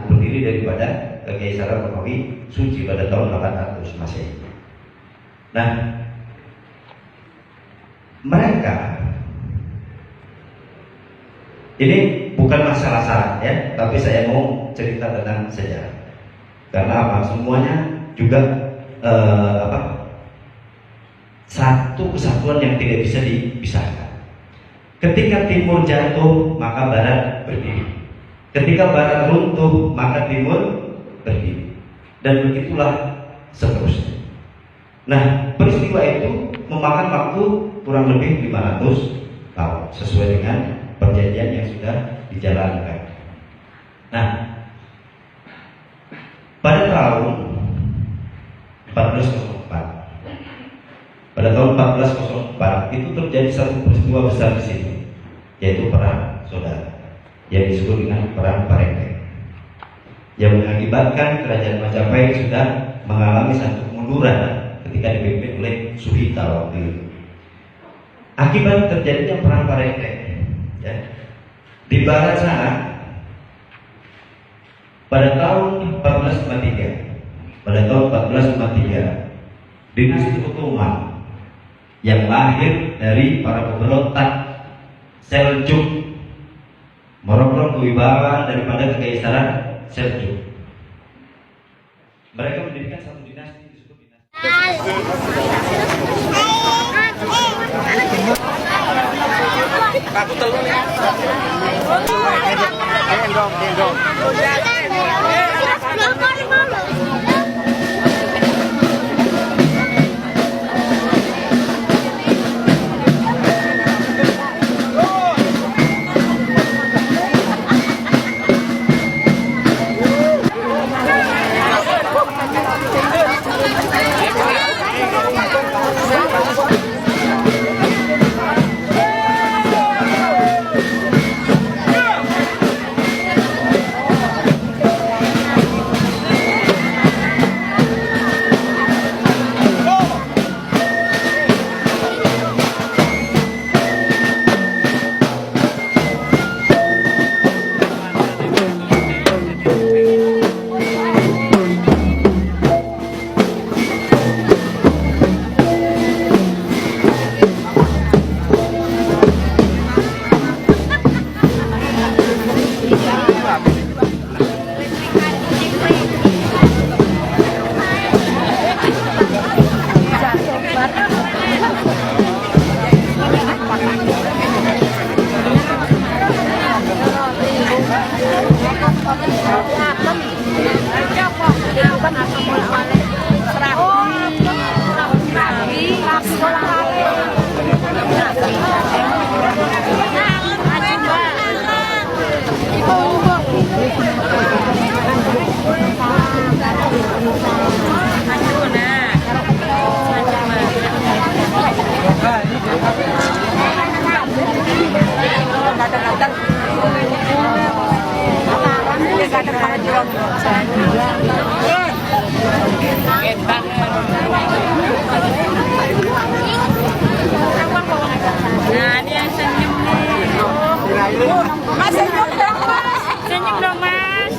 berdiri daripada Kekaisaran Romawi suci pada tahun 800 Masehi. Nah, mereka ini bukan masalah syarat ya, tapi saya mau cerita tentang sejarah. Karena apa? Semuanya juga satu kesatuan yang tidak bisa dipisahkan. Ketika timur jatuh, maka barat berdiri. Ketika barat runtuh, maka timur berdiri. Dan begitulah seterusnya. Nah, peristiwa itu memakan waktu kurang lebih 500 tahun sesuai dengan perjanjian yang sudah dijalankan. Nah, pada tahun 1404, pada tahun 1404 itu terjadi satu peristiwa besar di situ, yaitu perang saudara yang disebut dengan perang Parengke, yang mengakibatkan kerajaan Majapahit sudah mengalami satu kemunduran ketika dipimpin oleh Suhita waktu itu. Akibat terjadinya perang Parengke, ya, di barat sana pada tahun 1453, dinasti Ottoman yang lahir dari para pemberontak Seljuk merongrong kewibawaan daripada Kekaisaran Seljuk. Mereka mendirikan satu dinasti disebut dinasti. Aku telur ya. Gendong. Nah, ini yang senyum nih. Mas, senyum dong, Mas. Senyum dong, Mas.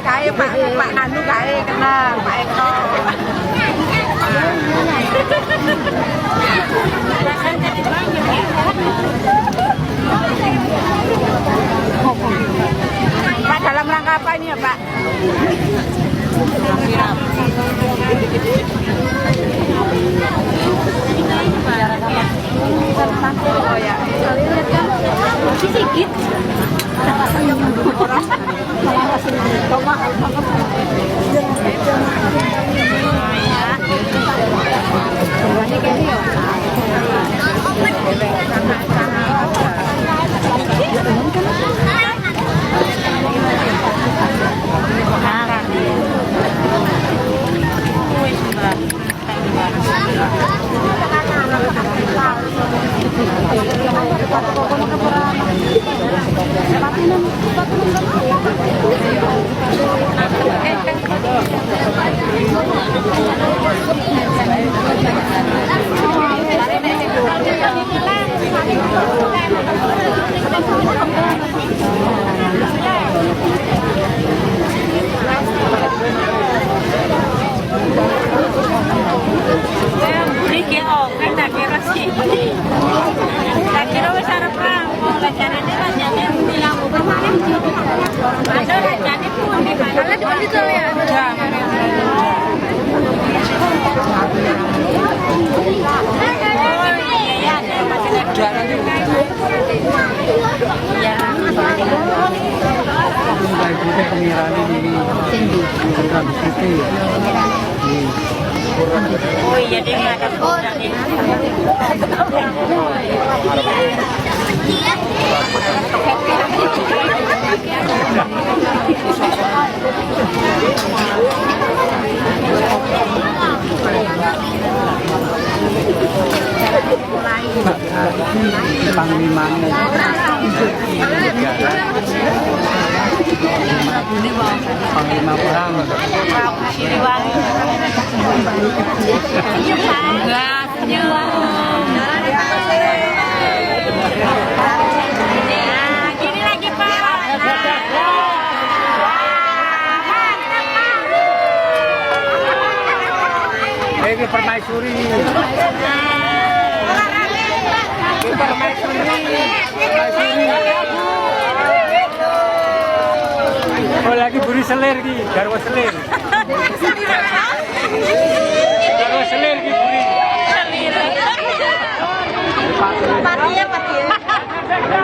Kayak Pak Nanu kayak kenal Pak Eko. Pak, dalam rangka apa ini ya Pak? Oh ya, sedikit. Oh iya, dia nggak ada produk ini. Panglimanya Panglima Perang Siliwangi. Enggak, senyum. Nah, gini lagi, Pak. ini permaisuri oh lagi buri selir ki garwa selir garwa selir ki buri Patinya.